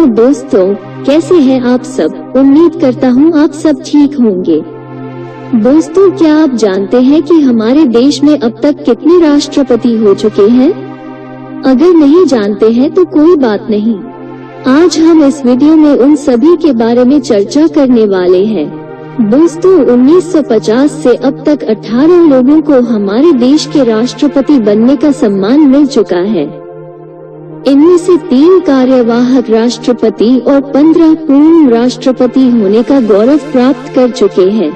दोस्तों, कैसे हैं आप सब। उम्मीद करता हूँ आप सब ठीक होंगे। दोस्तों, क्या आप जानते हैं कि हमारे देश में अब तक कितने राष्ट्रपति हो चुके हैं? अगर नहीं जानते हैं तो कोई बात नहीं, आज हम इस वीडियो में उन सभी के बारे में चर्चा करने वाले हैं। दोस्तों, 1950 से अब तक 18 लोगों को हमारे देश के राष्ट्रपति बनने का सम्मान मिल चुका है। इनमें से 3 कार्यवाहक राष्ट्रपति और 15 पूर्ण राष्ट्रपति होने का गौरव प्राप्त कर चुके हैं।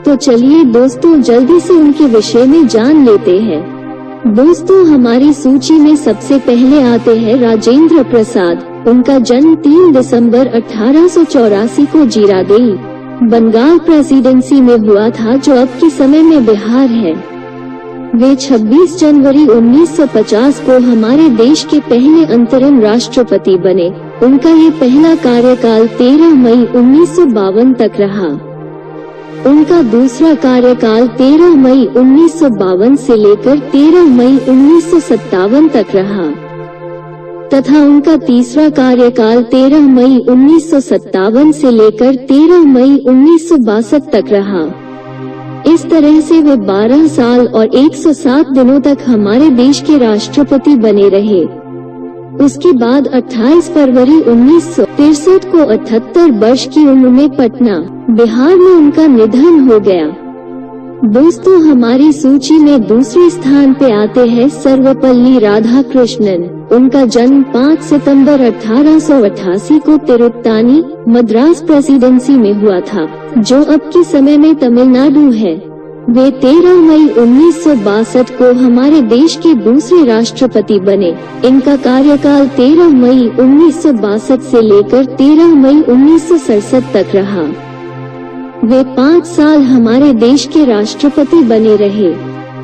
तो चलिए दोस्तों, जल्दी से उनके विषय में जान लेते हैं। दोस्तों, हमारी सूची में सबसे पहले आते हैं राजेंद्र प्रसाद। उनका जन्म 3 दिसंबर 1884 को जीरादेई, बंगाल प्रेसिडेंसी में हुआ था, जो अब के समय में बिहार है। वे 26 जनवरी 1950 को हमारे देश के पहले अंतरिम राष्ट्रपति बने। उनका ये पहला कार्यकाल 13 मई 1952 तक रहा। उनका दूसरा कार्यकाल 13 मई 1952 से लेकर 13 मई 1957 तक रहा तथा उनका तीसरा कार्यकाल 13 मई 1957 से लेकर 13 मई 1962 तक रहा। इस तरह से वे 12 साल और 107 दिनों तक हमारे देश के राष्ट्रपति बने रहे। उसके बाद 28 फरवरी 1963 को 78 वर्ष की उम्र में पटना, बिहार में उनका निधन हो गया। दोस्तों, हमारी सूची में दूसरे स्थान पे आते हैं सर्वपल्ली राधाकृष्णन। उनका जन्म 5 सितंबर 1888 को तिरुत्तानी, मद्रास प्रेसिडेंसी में हुआ था, जो अब के समय में तमिलनाडु है। वे 13 मई 1962 को हमारे देश के दूसरे राष्ट्रपति बने। इनका कार्यकाल 13 मई 1962 से लेकर 13 मई 1967 तक रहा। वे 5 साल हमारे देश के राष्ट्रपति बने रहे।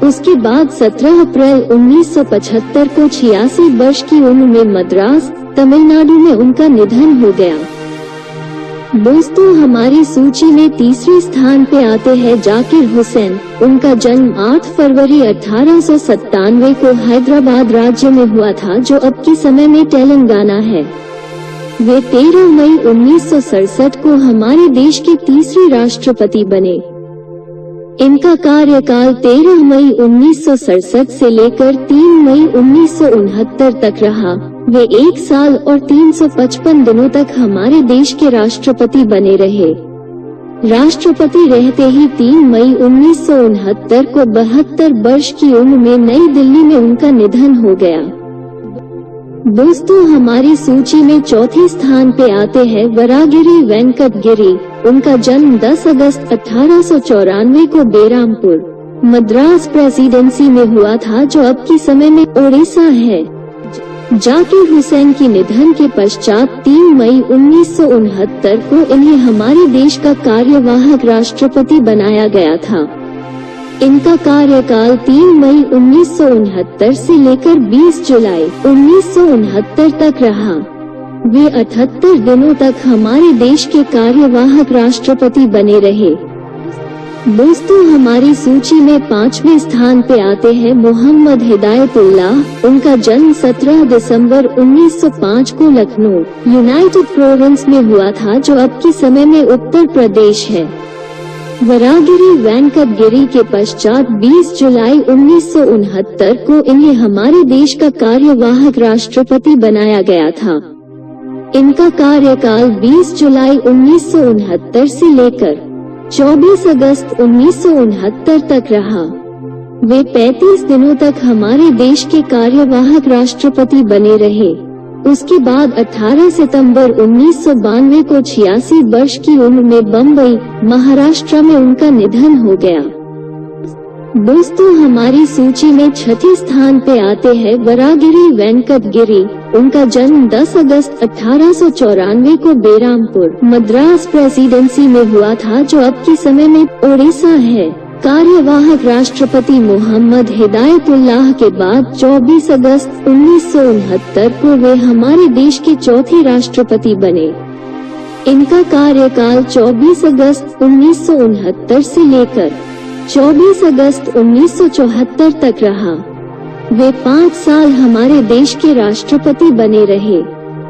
उसके बाद 17 अप्रैल 1975 को 86 वर्ष की उम्र में मद्रास, तमिलनाडु में उनका निधन हो गया। दोस्तों, हमारी सूची में तीसरे स्थान पे आते हैं जाकिर हुसैन। उनका जन्म 8 फरवरी 1897 को हैदराबाद राज्य में हुआ था, जो अब के समय में तेलंगाना है। वे 13 मई 1967 को हमारे देश के तीसरे राष्ट्रपति बने। इनका कार्यकाल 13 मई 1967 से लेकर 3 मई 1969 तक रहा। वे 1 साल और 355 दिनों तक हमारे देश के राष्ट्रपति बने रहे। राष्ट्रपति रहते ही 3 मई 1969 को 72 वर्ष की उम्र में नई दिल्ली में उनका निधन हो गया। दोस्तों, हमारी सूची में चौथे स्थान पे आते हैं वरागिरी वेंकट गिरी। उनका जन्म 10 अगस्त 1894 को बेरामपुर, मद्रास प्रेसिडेंसी में हुआ था, जो अब के समय में ओडिशा है। जाकिर हुसैन के निधन के पश्चात 3 मई 1969 को इन्हें हमारे देश का कार्यवाहक राष्ट्रपति बनाया गया था। इनका कार्यकाल 3 मई 1969 से लेकर 20 जुलाई 1969 तक रहा। वे 78 दिनों तक हमारे देश के कार्यवाहक राष्ट्रपति बने रहे। दोस्तों, हमारी सूची में 5वें स्थान पे आते हैं मोहम्मद हिदायतुल्लाह। उनका जन्म 17 दिसंबर 1905 को लखनऊ, यूनाइटेड प्रोविंस में हुआ था, जो अब के समय में उत्तर प्रदेश है। वरागिरी वेंकट गिरी के पश्चात 20 जुलाई 1969 को इन्हें हमारे देश का कार्यवाहक राष्ट्रपति बनाया गया था। इनका कार्यकाल 20 जुलाई 1969 से लेकर 24 अगस्त 1969 तक रहा। वे 35 दिनों तक हमारे देश के कार्यवाहक राष्ट्रपति बने रहे। उसके बाद 18 सितंबर 1992 को 86 वर्ष की उम्र में बम्बई, महाराष्ट्र में उनका निधन हो गया। दोस्तों, हमारी सूची में 6थे स्थान पे आते हैं वरागिरी वेंकट गिरी। उनका जन्म 10 अगस्त 1894 को बेरामपुर, मद्रास प्रेसिडेंसी में हुआ था, जो अब के समय में ओडिशा है। कार्यवाहक राष्ट्रपति मोहम्मद हिदायतुल्लाह के बाद 24 अगस्त 1969 को वे हमारे देश के चौथे राष्ट्रपति बने। इनका कार्यकाल 24 अगस्त 1969 से लेकर 24 अगस्त 1974 तक रहा। वे 5 साल हमारे देश के राष्ट्रपति बने रहे।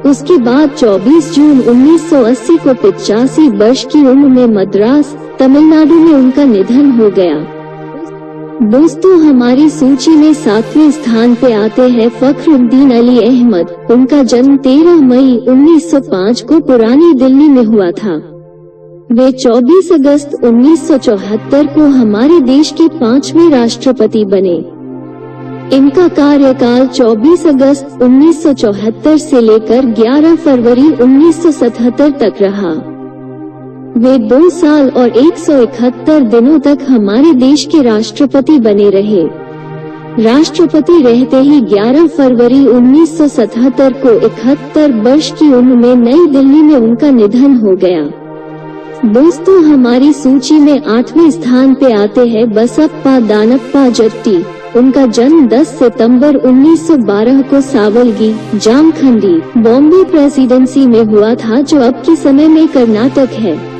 उसके बाद 24 जून 1980 को 85 वर्ष की उम्र में मद्रास, तमिलनाडु में उनका निधन हो गया। दोस्तों, हमारी सूची में 7वें स्थान पे आते हैं फखरुद्दीन अली अहमद। उनका जन्म 13 मई 1905 को पुरानी दिल्ली में हुआ था। वे 24 अगस्त 1974 को हमारे देश के 5वें राष्ट्रपति बने। इनका कार्यकाल 24 अगस्त 1974 से लेकर 11 फरवरी 1977 तक रहा। वे 2 साल और 171 दिनों तक हमारे देश के राष्ट्रपति बने रहे। राष्ट्रपति रहते ही 11 फरवरी 1977 को 71 वर्ष की उम्र में नई दिल्ली में उनका निधन हो गया। दोस्तों, हमारी सूची में 8वें स्थान पे आते हैं बसप्पा दानप्पा जट्टी। उनका जन्म 10 सितंबर 1912 को सावलगी, जामखंडी, बॉम्बे प्रेसिडेंसी में हुआ था, जो अब के समय में कर्नाटक है।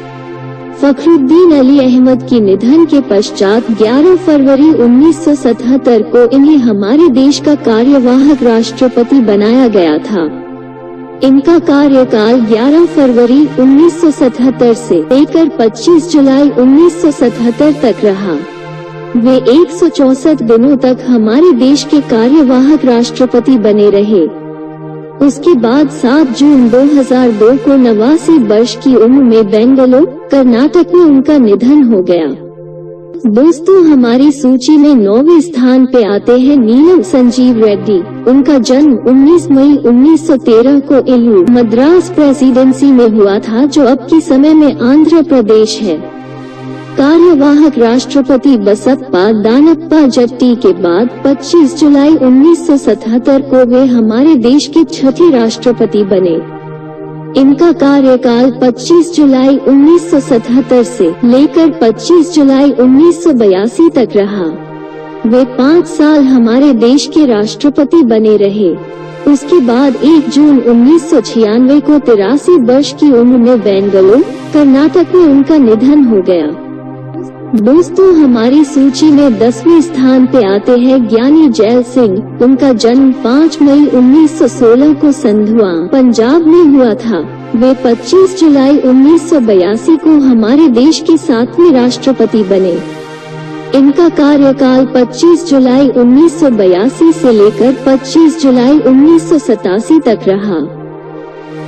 फखरुद्दीन अली अहमद की निधन के पश्चात 11 फरवरी 1977 को इन्हें हमारे देश का कार्यवाहक राष्ट्रपति बनाया गया था। इनका कार्यकाल 11 फरवरी 1977 से लेकर 25 जुलाई 1977 तक रहा। वे 164 दिनों तक हमारे देश के कार्यवाहक राष्ट्रपति बने रहे। उसके बाद 7 जून 2002 को 89 वर्ष की उम्र में बेंगलुरु, कर्नाटक में उनका निधन हो गया। दोस्तों, हमारी सूची में 9वें स्थान पे आते हैं नीलम संजीव रेड्डी। उनका जन्म 19 मई 1913 को इल्लू, मद्रास प्रेसिडेंसी में हुआ था, जो अब के समय में आंध्र प्रदेश है। कार्यवाहक राष्ट्रपति बसप्पा दानप्पा जट्टी के बाद 25 जुलाई 1977 को वे हमारे देश के 6थे राष्ट्रपति बने। इनका कार्यकाल 25 जुलाई 1977 से लेकर 25 जुलाई 1982 तक रहा। वे 5 साल हमारे देश के राष्ट्रपति बने रहे। उसके बाद 1 जून 1996 को 83 वर्ष की उम्र में बेंगलुरु, कर्नाटक में उनका निधन हो गया। दोस्तों, हमारी सूची में 10वें स्थान पे आते हैं ज्ञानी जैल सिंह। उनका जन्म 5 मई 1916 को संधुआ, पंजाब में हुआ था। वे 25 जुलाई 1982 को हमारे देश के 7वें राष्ट्रपति बने। इनका कार्यकाल 25 जुलाई 1982 से लेकर 25 जुलाई 1987 तक रहा।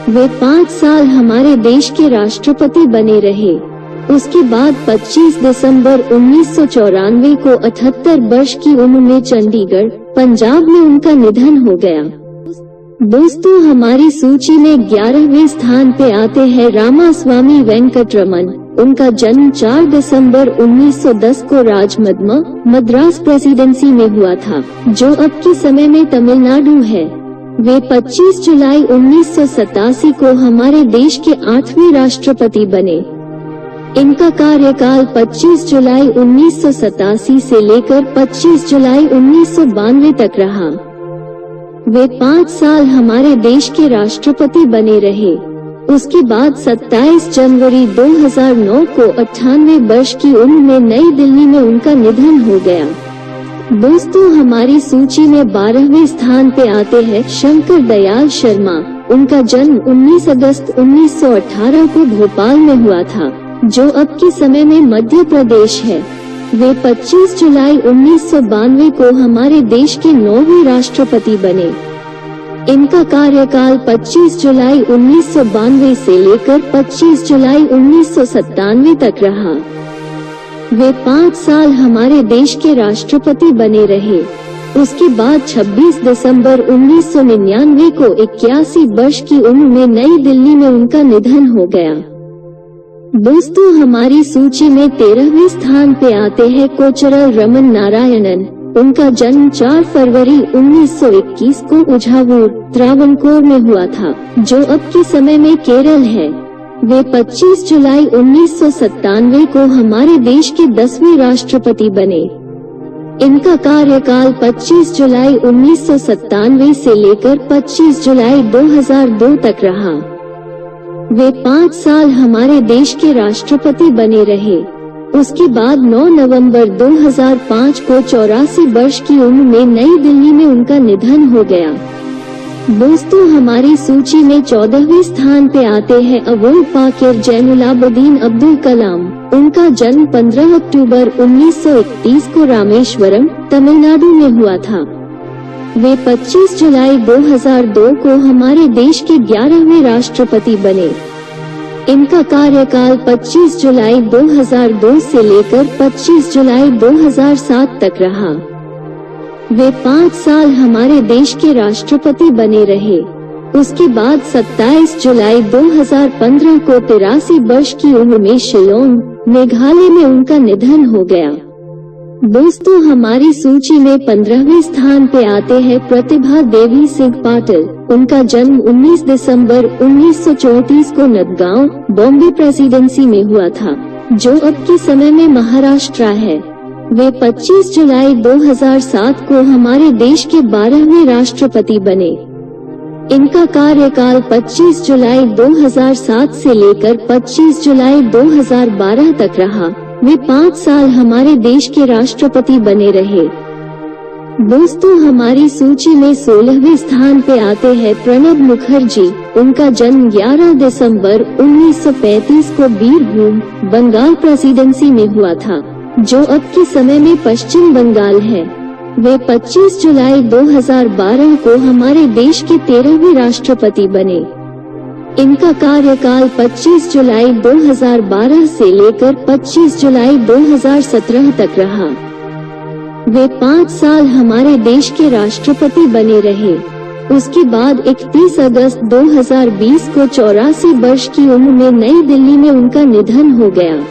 वे 5 साल हमारे देश के राष्ट्रपति बने रहे। उसके बाद 25 दिसंबर 1994 को 78 वर्ष की उम्र में चंडीगढ़, पंजाब में उनका निधन हो गया। दोस्तों, हमारी सूची में 11वें स्थान पे आते हैं रामास्वामी वेंकटरमन। उनका जन्म 4 दिसंबर 1910 को राजमद्मा, मद्रास प्रेसिडेंसी में हुआ था, जो अब के समय में तमिलनाडु है। वे 25 जुलाई 1987 को हमारे देश के 8वें राष्ट्रपति बने। इनका कार्यकाल 25 जुलाई 1987 से लेकर 25 जुलाई 1992 तक रहा। वे 5 साल हमारे देश के राष्ट्रपति बने रहे। उसके बाद 27 जनवरी 2009 को 98 वर्ष की उम्र में नई दिल्ली में उनका निधन हो गया। दोस्तों, हमारी सूची में 12वें स्थान पे आते हैं शंकर दयाल शर्मा। उनका जन्म 19 अगस्त 1918 को भोपाल में हुआ था, जो अब के समय में मध्य प्रदेश है। वे 25 जुलाई 1992 को हमारे देश के 9वें राष्ट्रपति बने। इनका कार्यकाल 25 जुलाई 1992 से लेकर 25 जुलाई 1997 तक रहा। वे 5 साल हमारे देश के राष्ट्रपति बने रहे। उसके बाद 26 दिसंबर 1999 को 81 वर्ष की उम्र में नई दिल्ली में उनका निधन हो गया। दोस्तों, हमारी सूची में 13वें स्थान पे आते हैं कोचरल रमन नारायणन। उनका जन्म 4 फरवरी 1921 को उझावूर, त्रावणकोर में हुआ था, जो अब के समय में केरल है। वे 25 जुलाई 1997 को हमारे देश के 10वें राष्ट्रपति बने। इनका कार्यकाल 25 जुलाई 1997 से लेकर 25 जुलाई 2002 तक रहा। वे 5 साल हमारे देश के राष्ट्रपति बने रहे। उसके बाद 9 नवंबर 2005 को 84 वर्ष की उम्र में नई दिल्ली में उनका निधन हो गया। दोस्तों हमारी सूची में 14वें स्थान पे आते हैं अबुल पाकिर जैनुलाब्दीन अब्दुल कलाम। उनका जन्म 15 अक्टूबर 1931 को रामेश्वरम, तमिलनाडु में हुआ था। वे 25 जुलाई 2002 को हमारे देश के 11वें राष्ट्रपति बने। इनका कार्यकाल 25 जुलाई 2002 से लेकर 25 जुलाई 2007 तक रहा। वे 5 साल हमारे देश के राष्ट्रपति बने रहे। उसके बाद 27 जुलाई 2015 को 83 वर्ष की उम्र में शिलोंग, मेघालय में उनका निधन हो गया। दोस्तों हमारी सूची में 15वें स्थान पे आते हैं प्रतिभा देवी सिंह पाटिल। उनका जन्म 19 दिसंबर 1934 को नदगांव, बॉम्बे प्रेसिडेंसी में हुआ था, जो अब के समय में महाराष्ट्र है। वे 25 जुलाई 2007 को हमारे देश के 12वें राष्ट्रपति बने। इनका कार्यकाल 25 जुलाई 2007 से लेकर 25 जुलाई 2012 तक रहा। वे 5 साल हमारे देश के राष्ट्रपति बने रहे। दोस्तों हमारी सूची में 16वें स्थान पे आते हैं प्रणब मुखर्जी। उनका जन्म 11 दिसंबर 1935 को बीरभूम, बंगाल प्रेसिडेंसी में हुआ था, जो अब के समय में पश्चिम बंगाल है। वे 25 जुलाई 2012 को हमारे देश के 13वें राष्ट्रपति बने। इनका कार्यकाल 25 जुलाई 2012 से लेकर 25 जुलाई 2017 तक रहा। वे 5 साल हमारे देश के राष्ट्रपति बने रहे। उसके बाद 31 अगस्त 2020 को 84 वर्ष की उम्र में नई दिल्ली में उनका निधन हो गया।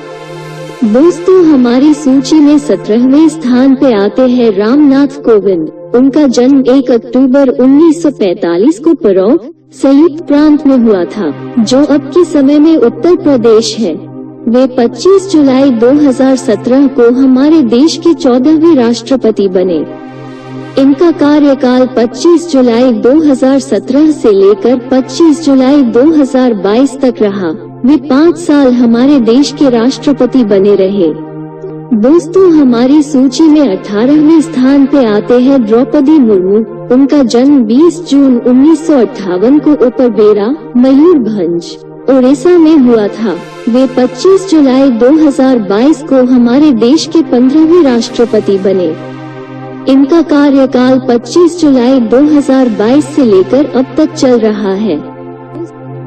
दोस्तों हमारी सूची में 17वें स्थान पे आते हैं रामनाथ कोविंद। उनका जन्म 1 अक्टूबर 1945 को परौर, संयुक्त प्रांत में हुआ था, जो अब के समय में उत्तर प्रदेश है। वे 25 जुलाई 2017 को हमारे देश के 14वें राष्ट्रपति बने। इनका कार्यकाल 25 जुलाई 2017 से लेकर 25 जुलाई 2022 तक रहा। वे 5 साल हमारे देश के राष्ट्रपति बने रहे। दोस्तों हमारी सूची में 18वें स्थान पे आते हैं द्रौपदी मुर्मू। उनका जन्म 20 जून 1958 को उपरबेरा, मयूरभंज, ओडिशा में हुआ था। वे 25 जुलाई 2022 को हमारे देश के 15वें राष्ट्रपति बने। इनका कार्यकाल 25 जुलाई 2022 से लेकर अब तक चल रहा है।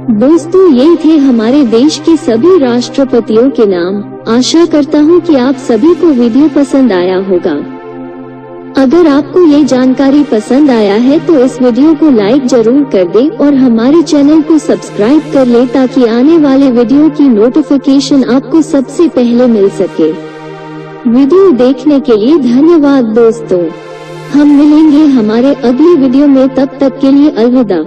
दोस्तों ये थे हमारे देश के सभी राष्ट्रपतियों के नाम। आशा करता हूँ कि आप सभी को वीडियो पसंद आया होगा। अगर आपको ये जानकारी पसंद आया है तो इस वीडियो को लाइक जरूर कर दे और हमारे चैनल को सब्सक्राइब कर ले, ताकि आने वाले वीडियो की नोटिफिकेशन आपको सबसे पहले मिल सके। वीडियो देखने के लिए धन्यवाद दोस्तों। हम मिलेंगे हमारे अगली वीडियो में, तब तक के लिए अलविदा।